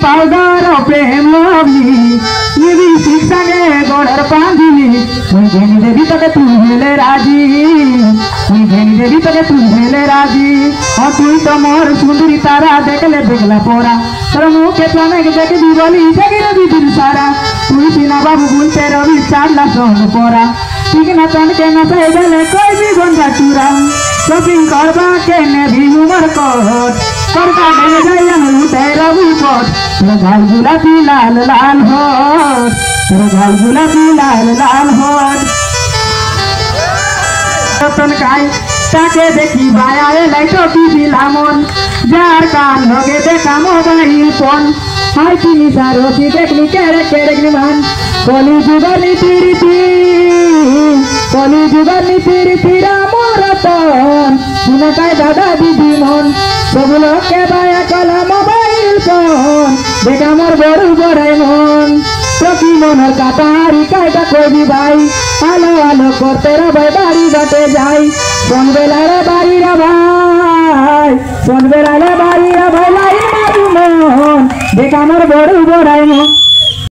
Powder प्रेम lovely निवी शिक्षा गे गोड़र पांजिली मुई घेनी देवी तके तू हेले राजी मुई घेनी देवी तके तू हेले राजी और तू तो मोर सुंदरी तारा देखले देखला पोरा तोर मुँह के तने के देख दी बोली जगिर दी दिल सारा तू सीना बाबू बुलते रवि चाडला सोन पोरा ठीक ना तन के न सहे गले कोई भी गंजा चूरा शॉपिंग करबा के ने भी उमर कोट करका दे जायन लुटे रवि कोट तेरा गाल गुलाबी लाल लाल होट तेरा गाल गुलाबी लाल लाल होट तन काई ताके देखी बाया ए लाइटो टीवी लामन जार कान लगे देखा मोबाइल फोन हाय किनी सारो सी देखली केरे निमान कली जुगनी तिरी रामरतन सुने काय दादा दीदी मन सब लोग के बाया कला मोबाइल फोन देखा मोर बड़ू बड़ाई मन सखी मनर काटारी कायटा कोई भाई आलो आलो करते रे भाई बारी बाटे जाई सोन बेला रे बारी रे भाई सोन बेला रे बारी रे भाई लाई मारू मन देखा मोर बड़ू बड़ाई मन।